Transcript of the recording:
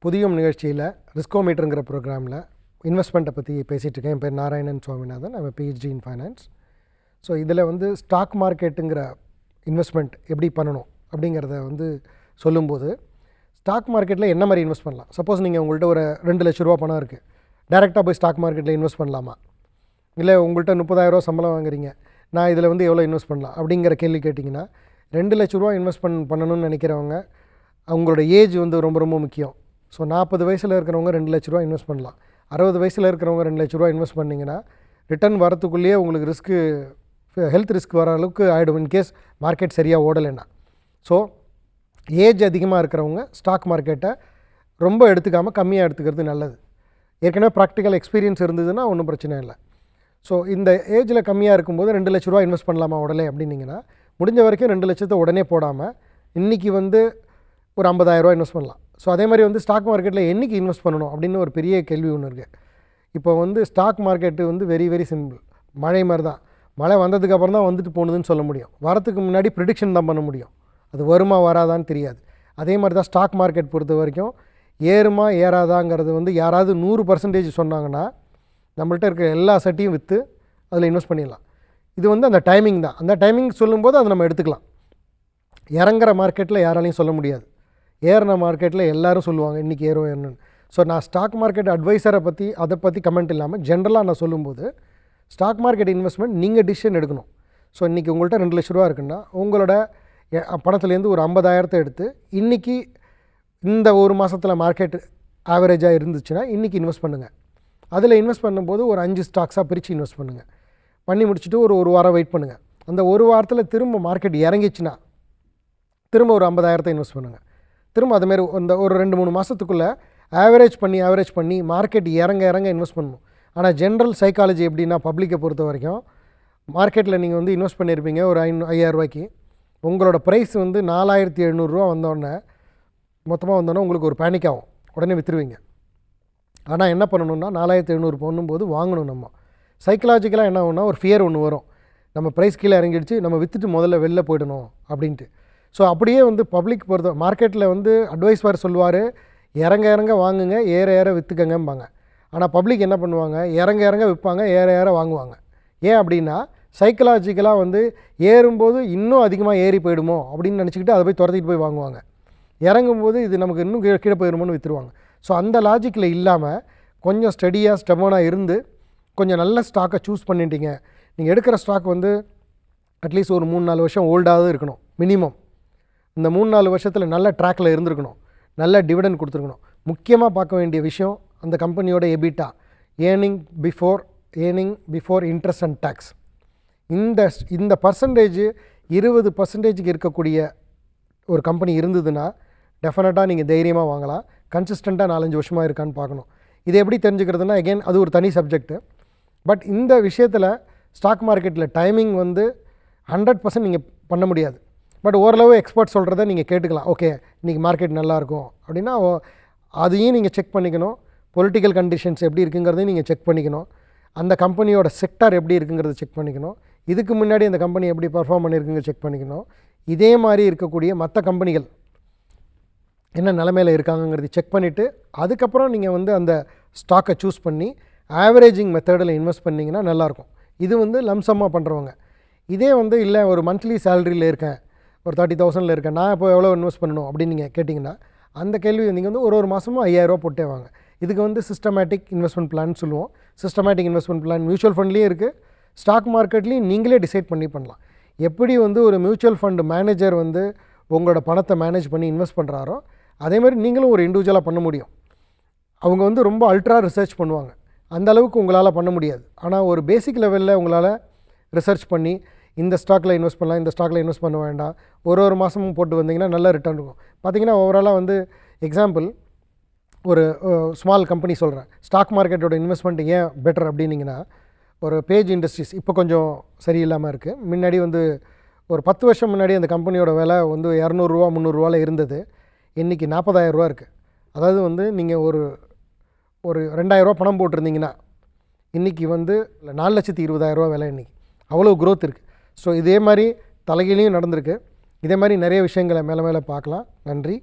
புதியும் நிகழ்ச்சியில் ரிஸ்கோமீட்டருங்கிற ப்ரோக்ராமில் இன்வெஸ்ட்மெண்ட்டை பற்றி பேசிகிட்டு இருக்கேன். என் பேர் Narayanan Swaminathan. I'm PhD in finance. So இதில் ஸ்டாக் மார்க்கெட்டுங்கிற இன்வெஸ்ட்மெண்ட் எப்படி பண்ணணும் அப்படிங்கிறத சொல்லும்போது, ஸ்டாக் மார்க்கெட்டில் என்ன மாதிரி இன்வெஸ்ட் பண்ணலாம்? சப்போஸ் நீங்கள் உங்கள்கிட்ட ஒரு 2 லட்ச ரூபா பணம் இருக்குது, டேரெக்டாக போய் ஸ்டாக் மார்க்கெட்டில் இன்வெஸ்ட் பண்ணலாமா? இல்லை உங்கள்கிட்ட 30,000 ரூபா சம்பளம் வாங்குறீங்க, நான் இதில் எவ்வளோ இன்வெஸ்ட் பண்ணலாம் அப்படிங்கிற கேள்வி கேட்டிங்கன்னா, 2 லட்ச ரூபா இன்வெஸ்ட் பண்ணணும்னு நினைக்கிறவங்க அவங்களோட ஏஜ் ரொம்ப ரொம்ப முக்கியம். ஸோ 40 வயசில் இருக்கிறவங்க 2 லட்ச ரூபா இன்வெஸ்ட் பண்ணலாம். 60 வயசில் இருக்கிறவங்க 2 லட்ச ரூபா இன்வெஸ்ட் பண்ணிங்கன்னா ரிட்டர்ன் வரத்துக்குள்ளேயே உங்களுக்கு ஹெல்த் ரிஸ்க் வர அளவுக்கு ஆகிடும், இன்கேஸ் மார்க்கெட் சரியாக ஓடலைன்னா. ஸோ ஏஜ் அதிகமாக இருக்கிறவங்க ஸ்டாக் மார்க்கெட்டை ரொம்ப எடுத்துக்காமல் கம்மியாக எடுத்துக்கிறது நல்லது. ஏற்கனவே ப்ராக்டிக்கல் எக்ஸ்பீரியன்ஸ் இருந்ததுன்னா ஒன்றும் பிரச்சனை இல்லை. ஸோ இந்த ஏஜில் கம்மியாக இருக்கும்போது 2 லட்ச ரூபா இன்வெஸ்ட் பண்ணலாமா உடனே அப்படின்னிங்கன்னா, முடிஞ்ச வரைக்கும் 2 லட்சத்தை உடனே போடாமல் இன்றைக்கி ஒரு 50,000 ரூபா இன்வெஸ்ட் பண்ணலாம். ஸோ அதே மாதிரி ஸ்டாக் மார்க்கெட்டில் என்றைக்கு இன்வெஸ்ட் பண்ணணும் அப்படின்னு ஒரு பெரிய கேள்வி ஒன்று இருக்குது. இப்போ stock market very very simple. மழை மாதிரி தான். மழை வந்ததுக்கப்புறம் தான் போணுதுன்னு சொல்ல முடியும். வரத்துக்கு முன்னாடி ப்ரிடிக்ஷன் தான் பண்ண முடியும். அது வருமா வராதான்னு தெரியாது. அதே மாதிரி தான் ஸ்டாக் மார்க்கெட் பொறுத்த வரைக்கும் ஏறுமா ஏறாதாங்கிறது யாராவது 100% சொன்னாங்கன்னா நம்மள்ட்ட இருக்கிற எல்லா செட்டையும் விற்று அதில் இன்வெஸ்ட் பண்ணிடலாம். இது அந்த டைமிங் தான். அந்த டைமிங் சொல்லும்போது அதை நம்ம எடுத்துக்கலாம். இறங்குற மார்க்கெட்டில் யாராலையும் சொல்ல முடியாது. ஏறின மார்க்கெட்டில் எல்லோரும் சொல்லுவாங்க இன்றைக்கி ஏறும் ஏறணுன்னு. ஸோ நான் ஸ்டாக் மார்க்கெட் அட்வைஸரை அதை பற்றி கமெண்ட் இல்லாமல் ஜென்ரலாக நான் சொல்லும்போது, ஸ்டாக் மார்க்கெட் இன்வெஸ்ட்மெண்ட் நீங்கள் டிசிஷன் எடுக்கணும். ஸோ இன்றைக்கி உங்கள்கிட்ட 2 லட்ச ரூபா இருக்குன்னா உங்களோட பணத்துலேருந்து ஒரு 50,000 எடுத்து இன்றைக்கி இந்த ஒரு மாதத்தில் மார்க்கெட் ஆவரேஜாக இருந்துச்சுன்னா இன்றைக்கி இன்வெஸ்ட் பண்ணுங்கள். அதில் இன்வெஸ்ட் பண்ணும்போது ஒரு 5 ஸ்டாக்ஸாக பிரித்து இன்வெஸ்ட் பண்ணுங்கள். பண்ணி முடிச்சுட்டு ஒரு வாரம் வெயிட் பண்ணுங்கள். அந்த ஒரு வாரத்தில் திரும்ப மார்க்கெட் இறங்கிச்சுன்னா திரும்ப ஒரு 50,000 இன்வெஸ்ட் பண்ணுங்கள். திரும்ப அதுமாரி ஒரு 2-3 மாதத்துக்குள்ளே ஆவரேஜ் பண்ணி மார்க்கெட் இறங்க இன்வெஸ்ட் பண்ணணும். ஆனால் ஜென்ரல் சைக்காலஜி எப்படின்னா, பப்ளிக்கை பொறுத்த வரைக்கும் மார்க்கெட்டில் நீங்கள் இன்வெஸ்ட் பண்ணியிருப்பீங்க ஒரு 5,000 ரூபாய்க்கு. உங்களோட ப்ரைஸ் 4,700 ரூபா மொத்தமாக உங்களுக்கு ஒரு பேனிக் ஆகும். உடனே விற்றுருவீங்க. ஆனால் என்ன பண்ணணும்னா 4,700 பண்ணும்போது வாங்கணும். நம்ம சைக்கலாஜிக்கலாக என்ன ஆகும்னா ஒரு ஃபியர் ஒன்று வரும். நம்ம ப்ரைஸ் கீழே இறங்கிடுச்சு, நம்ம விற்றுட்டு முதல்ல வெளில போயிடணும் அப்படின்ட்டு. ஸோ அப்படியே பப்ளிக் பொறுத்த மார்க்கெட்டில் அட்வைஸ் வேறு சொல்லுவார், இறங்க வாங்குங்க, ஏற விற்றுக்கங்கம்பாங்க. ஆனால் பப்ளிக் என்ன பண்ணுவாங்க, இறங்க விற்பாங்க, ஏற வாங்குவாங்க. ஏன் அப்படின்னா சைக்கலாஜிக்கலாக ஏறும்போது இன்னும் அதிகமாக ஏறி போயிடுமோ அப்படின்னு நினச்சிக்கிட்டு அதை போய் துரத்திட்டு போய் வாங்குவாங்க. இறங்கும்போது இது நமக்கு இன்னும் கீழே போயிடுமோன்னு விற்றுருவாங்க. ஸோ அந்த லாஜிக்கில் இல்லாமல் கொஞ்சம் ஸ்டடியாக ஸ்டெபனாக இருந்து கொஞ்சம் நல்ல ஸ்டாக்கை சூஸ் பண்ணிட்டீங்க. நீங்கள் எடுக்கிற ஸ்டாக் அட்லீஸ்ட் ஒரு 3-4 வருஷம் ஓல்டாவது இருக்கணும் மினிமம். இந்த 3-4 வருஷத்தில் நல்ல ட்ராக்கில் இருந்திருக்கணும், நல்ல டிவிடெண்ட் கொடுத்துருக்கணும். முக்கியமாக பார்க்க வேண்டிய விஷயம் அந்த கம்பெனியோட EBITDA, earning before interest and tax. இந்த பர்சன்டேஜ் 20% இருக்கக்கூடிய ஒரு கம்பெனி இருந்ததுன்னா டெஃபினட்டாக நீங்கள் தைரியமாக வாங்கலாம். கன்சிஸ்டண்ட்டாக 4-5 வருஷமாக இருக்கான்னு பார்க்கணும். இது எப்படி தெரிஞ்சுக்கிறதுனா அகெயின் அது ஒரு தனி சப்ஜெக்ட்டு. பட் இந்த விஷயத்தில் ஸ்டாக் மார்க்கெட்டில் டைமிங் 100% நீங்கள் பண்ண முடியாது. பட் ஓரளவு எக்ஸ்பர்ட் சொல்கிறத நீங்கள் கேட்டுக்கலாம். ஓகே, இன்றைக்கி மார்க்கெட் நல்லாயிருக்கும் அப்படின்னா அதையும் நீங்கள் செக் பண்ணிக்கணும். பொலிட்டிக்கல் கண்டிஷன்ஸ் எப்படி இருக்குங்கிறதையும் நீங்கள் செக் பண்ணிக்கணும். அந்த கம்பெனியோட செக்டார் எப்படி இருக்குங்கிறத செக் பண்ணிக்கணும். இதுக்கு முன்னாடி அந்த கம்பெனி எப்படி பர்ஃபார்ம் பண்ணியிருக்குங்க செக் பண்ணிக்கணும். இதே மாதிரி இருக்கக்கூடிய மற்ற கம்பெனிகள் என்ன நிலைமையில் இருக்காங்கங்கிறது செக் பண்ணிவிட்டு அதுக்கப்புறம் நீங்கள் அந்த ஸ்டாக்கை சூஸ் பண்ணி ஆவரேஜிங் மெத்தடில் இன்வெஸ்ட் பண்ணிங்கன்னா நல்லாயிருக்கும். இது லம்சமாக பண்ணுறவங்க. இதே இல்லை ஒரு மந்த்லி சேலரியில் இருக்கேன், ஒரு 30,000 இருக்கேன், நான் இப்போ எவ்வளோ இன்வெஸ்ட் பண்ணணும் அப்படின்னு நீங்கள் கேட்டிங்கன்னா அந்த கேள்வி நீங்கள் ஒரு மாதமும் 5,000 ரூபா போட்டே வாங்க. இதுக்கு சிஸ்டமேட்டிக் இன்வெஸ்ட்மெண்ட் பிளான் சொல்லுவோம். சிஸ்டமேட்டிக் இன்வெஸ்ட்மெண்ட் பிளான் மியூச்சுவல் ஃபண்ட்லேயும் இருக்குது, ஸ்டாக் மார்க்கெட்லேயும் நீங்களே டிசைட் பண்ணலாம். எப்படி ஒரு மியூச்சுவல் ஃபண்ட் மேனேஜர் உங்களோட பணத்தை மேனேஜ் பண்ணி இன்வெஸ்ட் பண்ணுறாரோ அதே மாதிரி நீங்களும் ஒரு இண்டிவிஜுவலாக பண்ண முடியும். அவங்க ரொம்ப அல்ட்ரா ரிசர்ச் பண்ணுவாங்க, அந்த அளவுக்கு உங்களால் பண்ண முடியாது. ஆனால் ஒரு பேசிக் லெவலில் உங்களால் ரிசர்ச் பண்ணி இந்த ஸ்டாக்கில் இன்வெஸ்ட் பண்ணலாம், இந்த ஸ்டாக்கில் இன்வெஸ்ட் பண்ண வேண்டாம், ஒரு மாதமும் போட்டு வந்தீங்கன்னா நல்ல ரிட்டர்ன் இருக்கும். பார்த்திங்கன்னா ஓவராலாக எக்ஸாம்பிள் ஒரு ஸ்மால் கம்பெனி சொல்கிறேன், ஸ்டாக் மார்க்கெட்டோட இன்வெஸ்ட்மெண்ட் ஏன் பெட்டர் அப்படின்னிங்கன்னா, ஒரு பேஜ் இண்டஸ்ட்ரீஸ் இப்போ கொஞ்சம் சரியில்லாமல் இருக்குது. முன்னாடி ஒரு 10 வருஷம் முன்னாடி அந்த கம்பெனியோட விலை 200 ரூபா 300 ரூபாவில் இருந்தது. இன்றைக்கி 40,000 ரூபா இருக்குது. அதாவது நீங்கள் ஒரு 2,000 ரூபா பணம் போட்டிருந்தீங்கன்னா இன்றைக்கி 4,20,000 ரூபா விலை. இன்றைக்கி அவ்வளோ க்ரோத் இருக்குது. ஸோ இதே மாதிரி தலைகீழையும் நடந்திருக்கு. இதே மாதிரி நிறைய விஷயங்களை மேலே பார்க்கலாம். நன்றி.